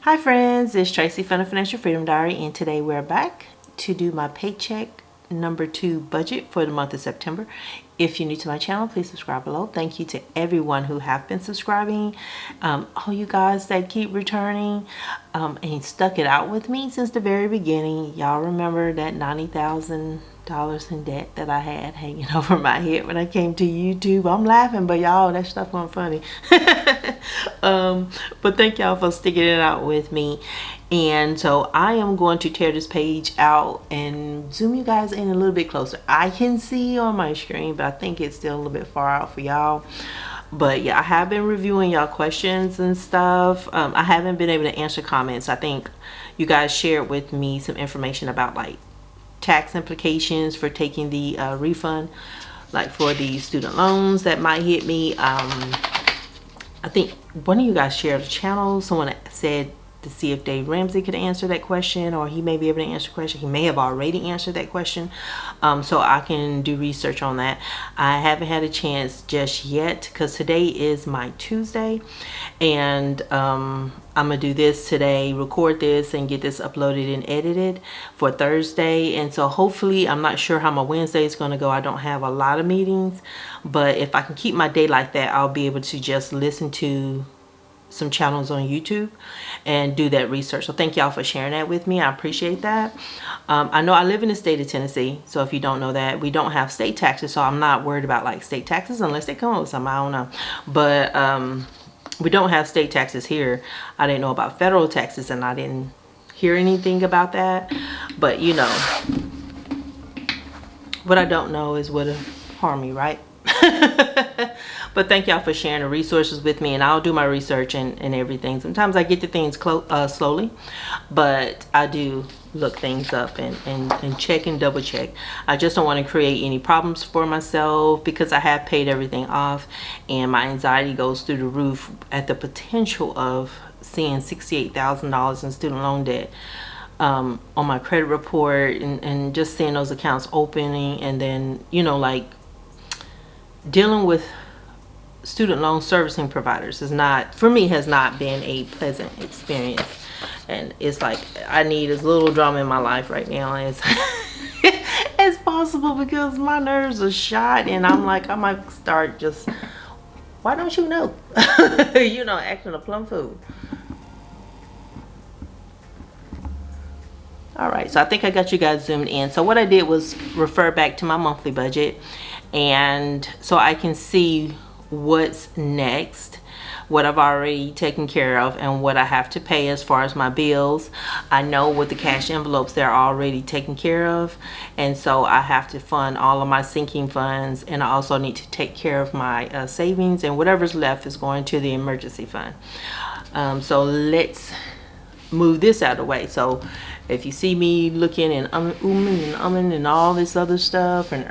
Hi friends, it's Tracy from the Financial Freedom Diary, and today we're back to do my paycheck number 2 budget for the month of September. If you're new to my channel, please subscribe below. Thank you to everyone who have been subscribing, all you guys that keep returning and stuck it out with me since the very beginning. Y'all remember that $90,000 in debt that I had hanging over my head when I came to YouTube. I'm laughing, but y'all, that stuff wasn't funny. But thank y'all for sticking it out with me. And so I am going to tear this page out and zoom you guys in a little bit closer. I can see on my screen, but I think it's still a little bit far out for y'all. But yeah, I have been reviewing y'all questions and stuff. I haven't been able to answer comments. I think you guys shared with me some information about like tax implications for taking the refund, like for the student loans that might hit me. I think one of you guys shared a channel. Someone said to see if Dave Ramsey could answer that question, or he may be able to answer the question. He may have already answered that question, so I can do research on that. I haven't had a chance just yet because today is my Tuesday, and I'm gonna do this today, record this and get this uploaded and edited for Thursday. And so hopefully, I'm not sure how my Wednesday is gonna go. I don't have a lot of meetings, but if I can keep my day like that, I'll be able to just listen to some channels on YouTube and do that research. So thank y'all for sharing that with me. I appreciate that. I know I live in the state of Tennessee, so if you don't know that, we don't have state taxes, so I'm not worried about like state taxes unless they come up with something. I don't know, but we don't have state taxes here. I didn't know about federal taxes, and I didn't hear anything about that. But you know, what I don't know is what'll harm me, right? But thank y'all for sharing the resources with me, and I'll do my research and everything. Sometimes I get to things slowly, but I do look things up and check and double check. I just don't want to create any problems for myself because I have paid everything off, and my anxiety goes through the roof at the potential of seeing $68,000 in student loan debt on my credit report, and just seeing those accounts opening, and then, you know, like dealing with student loan servicing providers is not, for me, has not been a pleasant experience. And it's like I need as little drama in my life right now as as possible, because my nerves are shot, and I'm like, I might start just, why don't you know? You know, acting a plum fool. All right, so I think I got you guys zoomed in. So what I did was refer back to my monthly budget, and so I can see what's next, what I've already taken care of, and what I have to pay as far as my bills. I know what the cash envelopes they're already taken care of, and so I have to fund all of my sinking funds, and I also need to take care of my savings, and whatever's left is going to the emergency fund. So let's move this out of the way. So if you see me looking and umming and all this other stuff and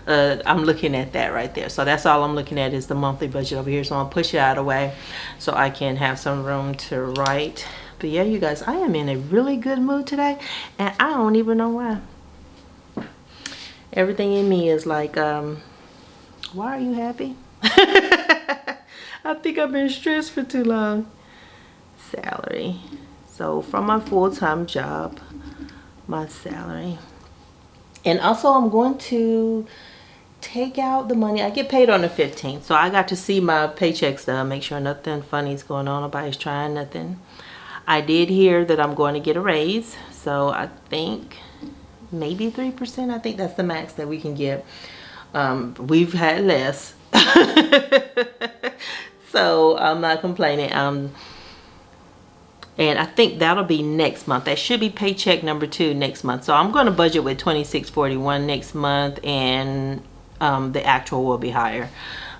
I'm looking at that right there. So that's all I'm looking at is the monthly budget over here. So I'm gonna push it out of the way so I can have some room to write. But yeah, you guys, I am in a really good mood today, and I don't even know why. Everything in me is like, why are you happy? I think I've been stressed for too long. Salary. So from my full-time job, my salary. And also I'm going to take out the money. I get paid on the 15th. So I got to see my paycheck stub, make sure nothing funny is going on. Nobody's trying nothing. I did hear that I'm going to get a raise. So I think maybe 3%. I think that's the max that we can get. We've had less. So I'm not complaining. And I think that'll be next month. That should be paycheck number 2 next month. So I'm going to budget with $26.41 next month, and the actual will be higher.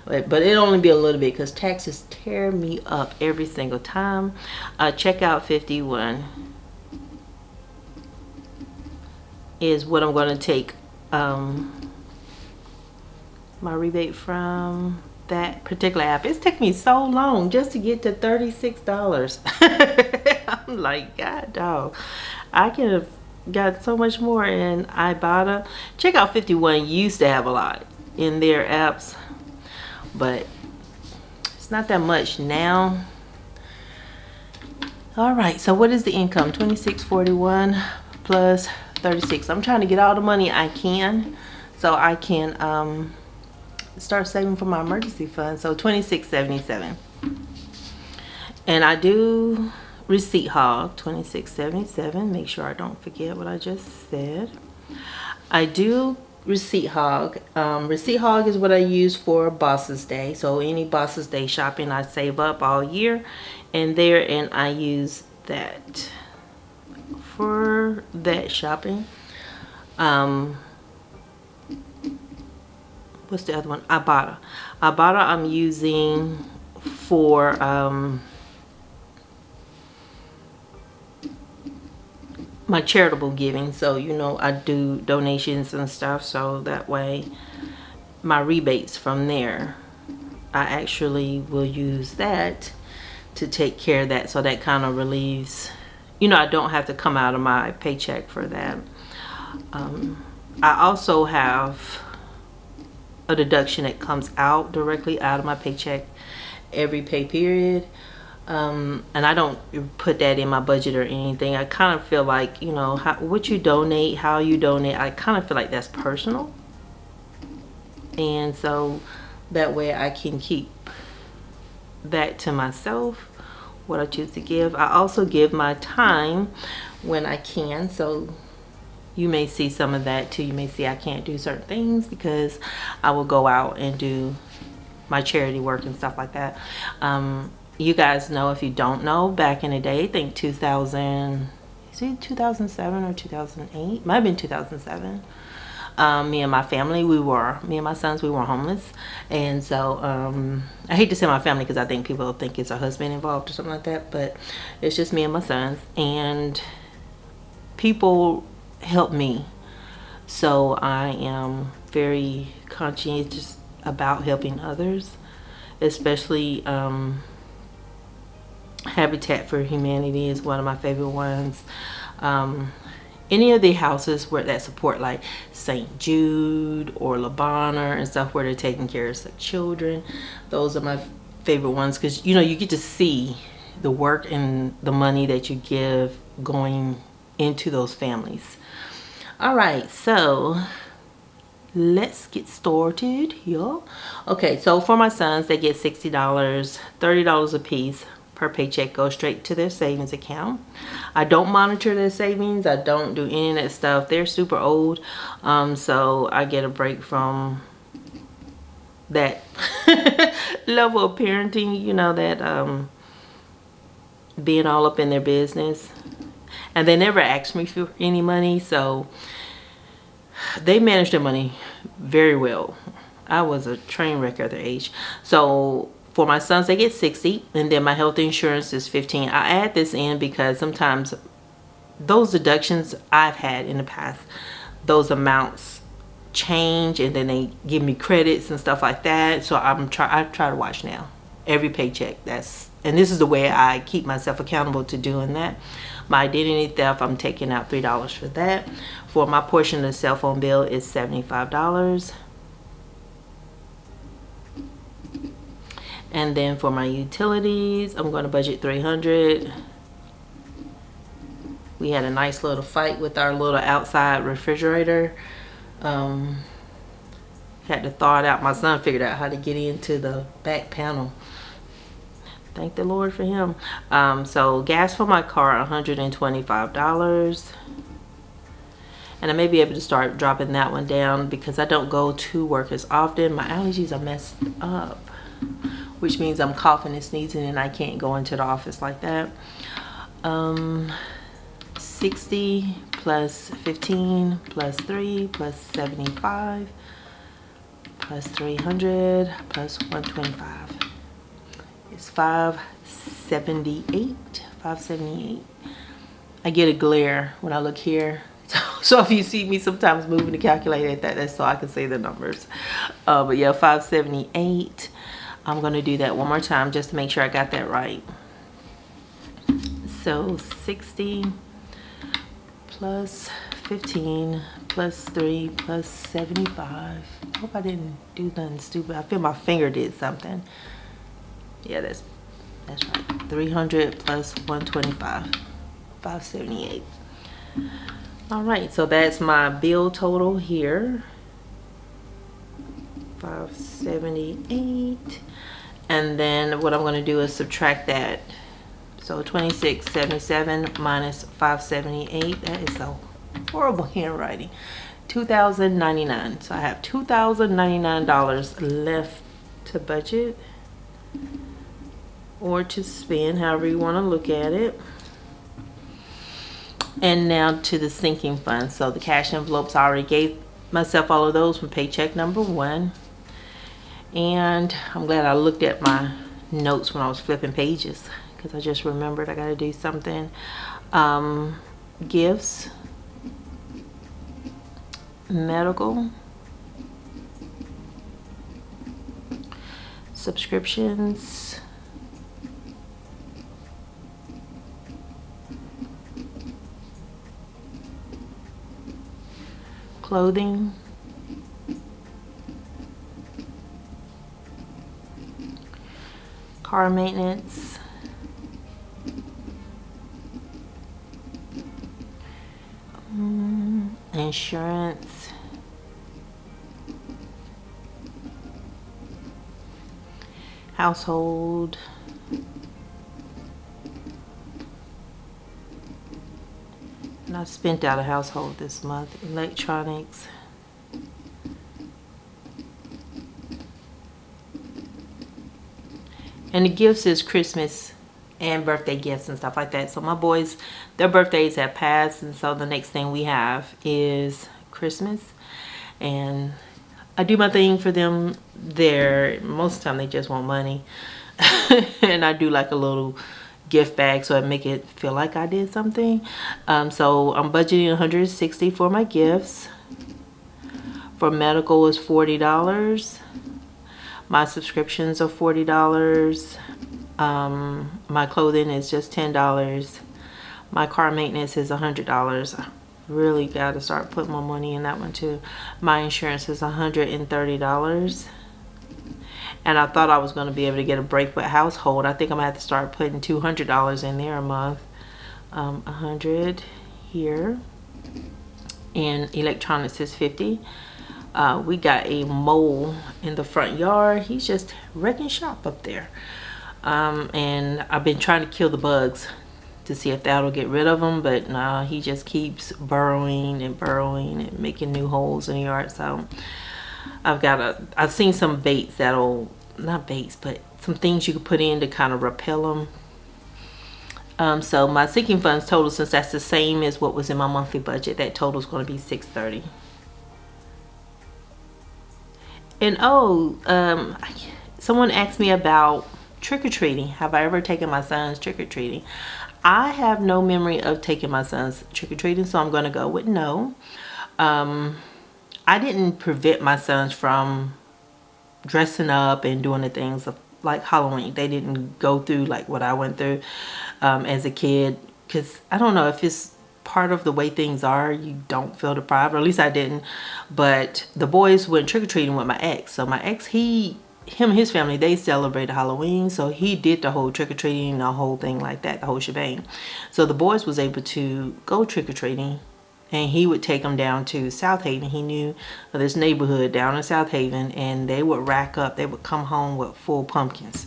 But it'll only be a little bit because taxes tear me up every single time. Checkout 51 is what I'm going to take my rebate from that particular app. It's taken me so long just to get to $36. I'm like, God dog, I could have got so much more in Ibotta. Checkout 51 used to have a lot in their apps, but it's not that much now. All right, so what is the income? 2641 plus 36. I'm trying to get all the money I can so I can start saving for my emergency fund. So 2677. And I do receipt hog 2677. Make sure I don't forget what I just said. I do receipt hog. Receipt hog is what I use for Boss's Day. So any Boss's Day shopping I save up all year and there, and I use that for that shopping. What's the other one? Ibotta. Ibotta I'm using for my charitable giving. So you know, I do donations and stuff, so that way my rebates from there, I actually will use that to take care of that. So that kind of relieves, you know, I don't have to come out of my paycheck for that. I also have a deduction that comes out directly out of my paycheck every pay period. And I don't put that in my budget or anything. I kind of feel like, you know, what you donate, how you donate, I kind of feel like that's personal. And so that way I can keep that to myself, what I choose to give. I also give my time when I can. So you may see some of that too. You may see I can't do certain things because I will go out and do my charity work and stuff like that. You guys know, if you don't know, back in the day, I think 2007 or 2008, might have been 2007. Me and my family, me and my sons, we were homeless. And so I hate to say my family because I think people think it's a husband involved or something like that, but it's just me and my sons. And people help me, so I am very conscientious about helping others, especially Habitat for Humanity is one of my favorite ones. Any of the houses where that support, like St. Jude or La Bonheur and stuff, where they're taking care of sick children, those are my favorite ones, because you know, you get to see the work and the money that you give going into those families. All right, so let's get started here. Okay, so for my sons, they get $60, $30 a piece per paycheck goes straight to their savings account. I don't monitor their savings. I don't do any of that stuff. They're super old, so I get a break from that level of parenting, you know, that being all up in their business. And they never asked me for any money, so they manage their money very well. I was a train wreck at their age. So for my sons, they get 60, and then my health insurance is 15. I add this in because sometimes those deductions I've had in the past, those amounts change, and then they give me credits and stuff like that. So I try to watch now every paycheck. And this is the way I keep myself accountable to doing that. My identity theft, I'm taking out $3 for that. For my portion of the cell phone bill is $75. And then for my utilities, I'm going to budget $300. We had a nice little fight with our little outside refrigerator. Had to thaw it out. My son figured out how to get into the back panel. Thank the Lord for him. So gas for my car, $125. And I may be able to start dropping that one down because I don't go to work as often. My allergies are messed up, which means I'm coughing and sneezing and I can't go into the office like that. 60 plus 15 plus 3 plus 75 plus 300 plus 125. It's 578. I get a glare when I look here. So if you see me sometimes moving the calculator, that's so I can say the numbers. But yeah, 578. I'm going to do that one more time just to make sure I got that right. So 60 plus 15 plus 3 plus 75. I hope I didn't do nothing stupid. I feel my finger did something. Yeah, that's That's right. 300 plus 125. 578. All right, so that's my bill total here. 578. And then what I'm going to do is subtract that. So 2677 minus 578. That is so horrible handwriting. $2,099. So I have $2,099 left to budget or to spend, however you want to look at it. And now to the sinking fund. So the cash envelopes, I already gave myself all of those from paycheck number 1. And I'm glad I looked at my notes when I was flipping pages, because I just remembered I got to do something. Gifts, medical, subscriptions, clothing, car maintenance, insurance, household, and I spent out a household this month, electronics, and the gifts is Christmas and birthday gifts and stuff like that. So my boys, their birthdays have passed, and so the next thing we have is Christmas, and I do my thing for them there. Most of the time they just want money and I do like a little gift bag so I make it feel like I did something. So I'm budgeting $160 for my gifts. For medical is $40. My subscriptions are $40. My clothing is just $10. My car maintenance is $100. I really got to start putting more money in that one too. My insurance is $130. And I thought I was going to be able to get a break with household. I think I'm going to have to start putting $200 in there a month. 100 here. And electronics is 50. We got a mole in the front yard. He's just wrecking shop up there. And I've been trying to kill the bugs to see if that'll get rid of them, but nah, he just keeps burrowing and making new holes in the yard. So I've seen some baits that'll, not baits, but some things you can put in to kind of repel them. So my sinking funds total, since that's the same as what was in my monthly budget, that total is going to be $630. And someone asked me about trick-or-treating. Have I ever taken my sons trick-or-treating? I have no memory of taking my sons trick-or-treating, so I'm going to go with no. I didn't prevent my sons from dressing up and doing the things like Halloween. They didn't go through like what I went through as a kid, because I don't know if it's part of the way things are, you don't feel deprived, or at least I didn't. But the boys went trick-or-treating with my ex. So my ex, him and his family, they celebrated Halloween, so he did the whole trick-or-treating, the whole thing like that, the whole shebang. So the boys was able to go trick-or-treating, and he would take them down to South Haven. He knew of this neighborhood down in South Haven, and they would rack up, they would come home with full pumpkins.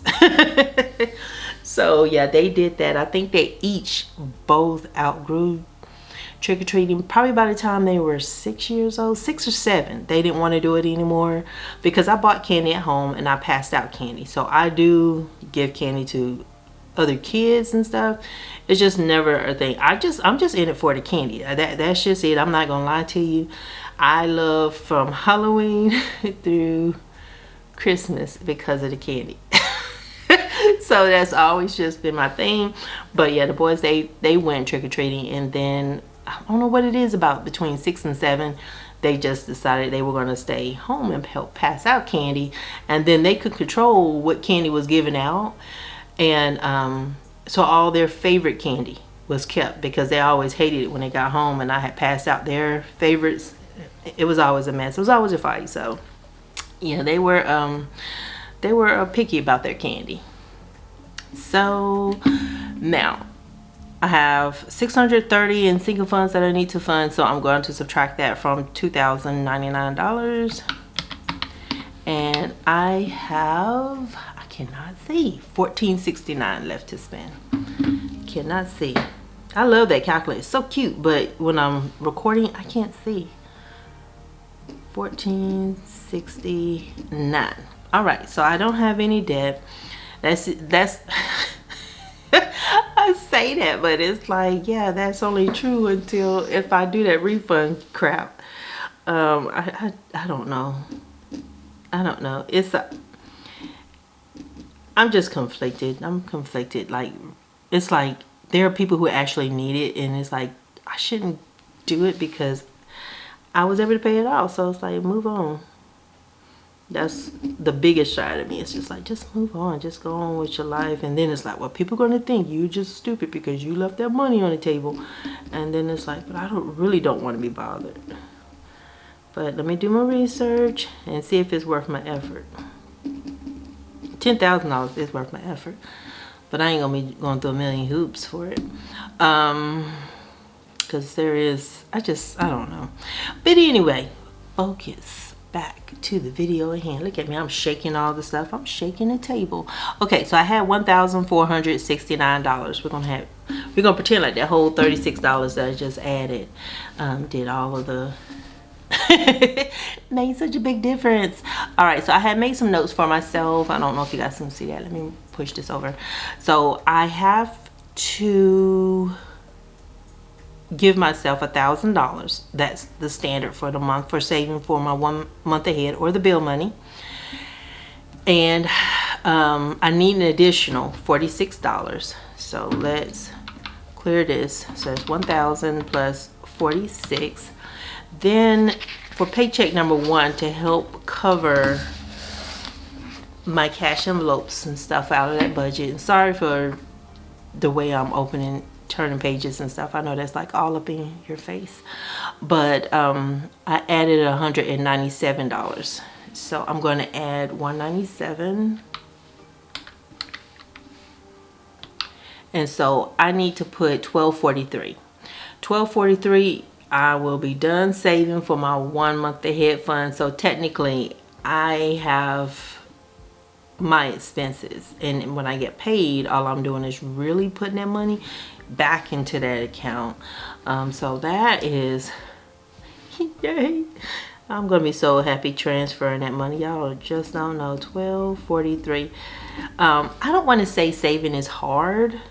So yeah, they did that. I think they both outgrew trick-or-treating. Probably by the time they were 6 years old, 6 or 7, they didn't want to do it anymore, because I bought candy at home and I passed out candy. So I do give candy to other kids and stuff. It's just never a thing. I'm just in it for the candy. That's just it. I'm not gonna lie to you. I love from Halloween through Christmas because of the candy. So that's always just been my thing. But yeah, the boys, they went trick-or-treating, and then I don't know what it is about between 6 and 7, they just decided they were going to stay home and help pass out candy, and then they could control what candy was given out. And so all their favorite candy was kept, because they always hated it when they got home and I had passed out their favorites. It was always a mess. It was always a fight. So yeah, they were picky about their candy. So now I have $630 in single funds that I need to fund, so I'm going to subtract that from $2,099, and I cannot see, $1,469 left to spend. Cannot see. I love that calculator, it's so cute, but when I'm recording I can't see. 1469. All right, so I don't have any debt. That's I say that, but it's like, yeah, that's only true until if I do that refund crap. I don't know. I don't know. I'm just conflicted. I'm conflicted. Like, it's like there are people who actually need it, and it's like I shouldn't do it because I was able to pay it off. So it's like, move on. That's the biggest side of me. It's just like, just move on, just go on with your life. And then it's like, well, people are gonna think you just stupid because you left that money on the table. And then it's like, but I really don't want to be bothered. But let me do my research and see if it's worth my effort. $10,000 is worth my effort, but I ain't gonna be going through a million hoops for it. Because I don't know. But anyway, focus. Back to the video at hand. Look at me, I'm shaking all the stuff. I'm shaking the table. Okay, so I had $1,469. We're gonna pretend like that whole $36 that I just added did all of the made such a big difference. All right, so I had made some notes for myself. I don't know if you guys can see that. Let me push this over. So I have to give myself $1,000. That's the standard for the month for saving for my 1 month ahead or the bill money. And I need an additional $46. So let's clear this. So it's 1,000 plus 46. Then for paycheck number 1, to help cover my cash envelopes and stuff out of that budget. And sorry for the way I'm turning pages and stuff. I know that's like all up in your face, but I added $197. So I'm going to add $197, and so I need to put $1,243. $1,243. I will be done saving for my 1 month ahead fund. So technically I have my expenses, and when I get paid, all I'm doing is really putting that money back into that account. So that is yay. I'm gonna be so happy transferring that money. Y'all just don't know. $1,243. I don't want to say saving is hard.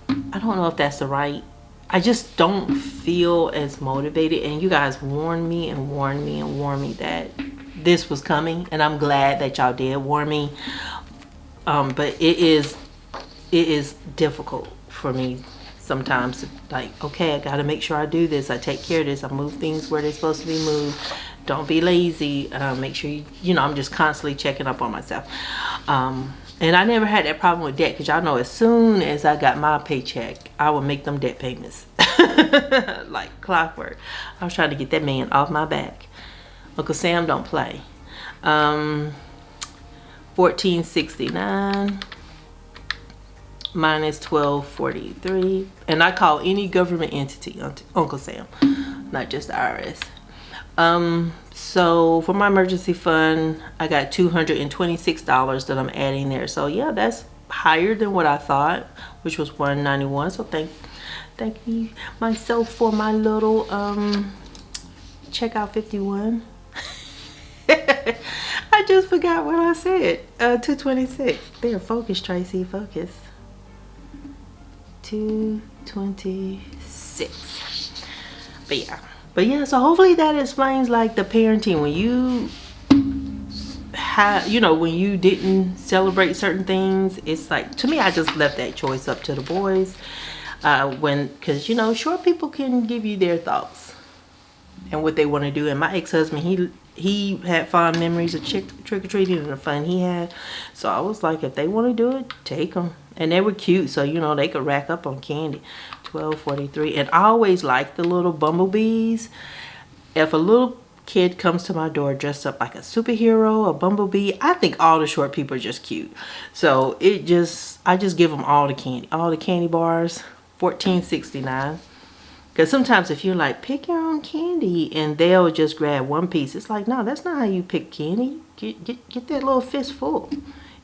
I don't know if that's the right, I just don't feel as motivated, and you guys warned me and warned me and warned me that this was coming, and I'm glad that y'all did warn me. But it is difficult for me sometimes to, like, okay, I gotta make sure I do this, I take care of this, I move things where they're supposed to be moved, don't be lazy, make sure you know, I'm just constantly checking up on myself. And I never had that problem with debt, because y'all know as soon as I got my paycheck, I would make them debt payments like clockwork. I was trying to get that man off my back. Uncle Sam don't play. $1,469 minus $1,243, and I call any government entity Uncle Sam, not just the IRS. So for my emergency fund, I got $226 that I'm adding there. So yeah, that's higher than what I thought, which was $191. So thank you myself for my little checkout 51. I just forgot what I said. 226. There, focus, Tracy, focus. 226. But yeah, so hopefully that explains like the parenting, when you have, you know, when you didn't celebrate certain things. It's like, to me, I just left that choice up to the boys, because you know, short people can give you their thoughts and what they want to do. And my ex-husband, he had fond memories of trick-or-treating and the fun he had. So I was like, if they want to do it, take them. And they were cute, so you know, they could rack up on candy. $12.43. And I always liked the little bumblebees. If a little kid comes to my door dressed up like a superhero, a bumblebee. I think all the short people are just cute. So I just give them all the candy bars, $14.69. Because sometimes if you're like, pick your own candy, and they'll just grab one piece. It's like, no, that's not how you pick candy. Get that little fist full.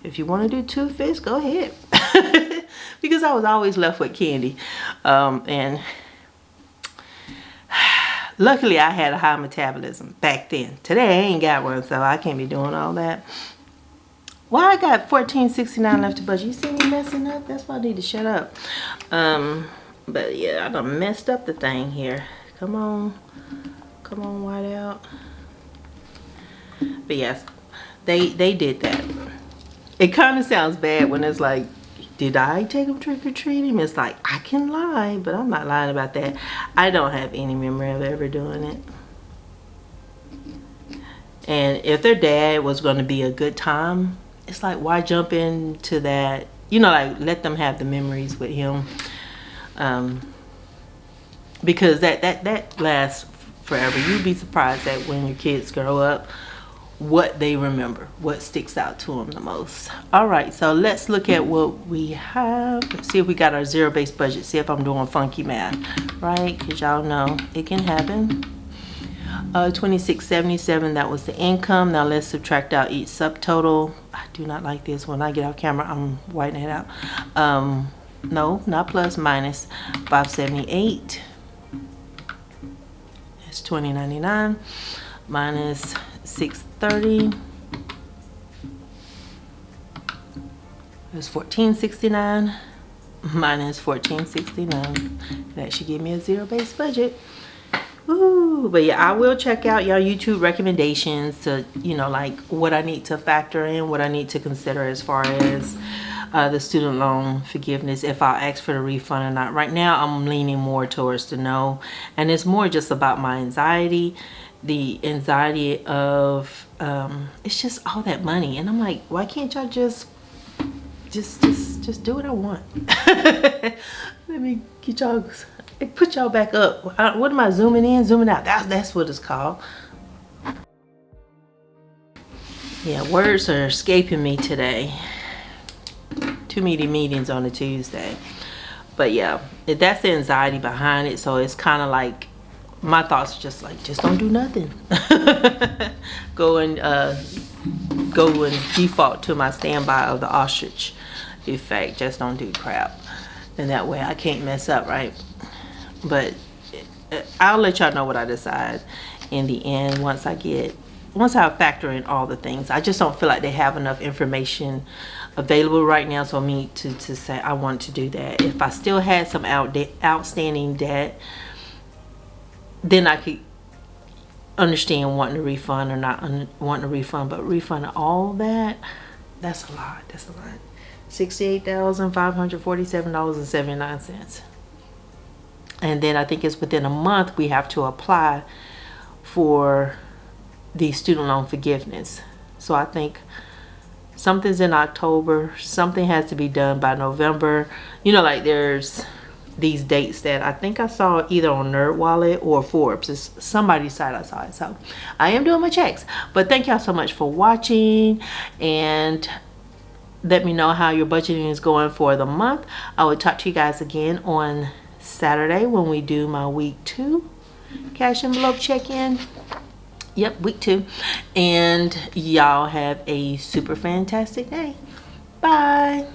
If you want to do 2 fists, go ahead. Because I was always left with candy. And luckily I had a high metabolism back then. Today I ain't got one, so I can't be doing all that. Why I got $14.69 left to budget? You see me messing up? That's why I need to shut up. But yeah, I done messed up the thing here. Come on, white out. But yes, they did that. It kind of sounds bad when it's like, did I take them trick-or-treating? It's like, I can lie, but I'm not lying about that. I don't have any memory of ever doing it. And if their dad was going to be a good time, it's like, why jump into that? You know, like, let them have the memories with him. Because that lasts forever. You'd be surprised that when your kids grow up, what they remember, what sticks out to them the most. All right, so let's look at what we have. Let's see if we got our zero-based budget. See if I'm doing funky math, right? Because y'all know it can happen. $26.77, that was the income. Now let's subtract out each subtotal. I do not like this. When I get off camera, I'm whitening it out. No, not plus, minus $578. It's $20.99 minus $630. It's $14.69 minus $14.69. That should give me a zero-based budget. Ooh, but yeah, I will check out y'all YouTube recommendations to, you know, like what I need to factor in, what I need to consider as far as the student loan forgiveness, if I'll ask for the refund or not. Right now, I'm leaning more towards the no. And it's more just about my anxiety. The anxiety of, it's just all that money. And I'm like, why can't y'all just do what I want? Let me get y'all, put y'all back up. What am I, zooming in, zooming out? That's what it's called. Yeah, words are escaping me today. Too many meetings on a Tuesday. But yeah, that's the anxiety behind it. So it's kind of like, my thoughts are just like, just don't do nothing. Go and default to my standby of the ostrich effect. Just don't do crap. And that way I can't mess up, right? But I'll let y'all know what I decide in the end once I factor in all the things. I just don't feel like they have enough information available right now for me to say I want to do that. If I still had some outstanding debt, then I could understand wanting a refund or not wanting a refund. But refunding all that's a lot. That's a lot. $68,547.79. And then I think it's within a month we have to apply for the student loan forgiveness. So I think something's in October, something has to be done by November. You know, like there's these dates that I think I saw either on NerdWallet or Forbes. It's somebody's site I saw it. So I am doing my checks. But thank y'all so much for watching, and let me know how your budgeting is going for the month. I will talk to you guys again on Saturday when we do my week 2 cash envelope check-in. Yep, week 2. And y'all have a super fantastic day. Bye.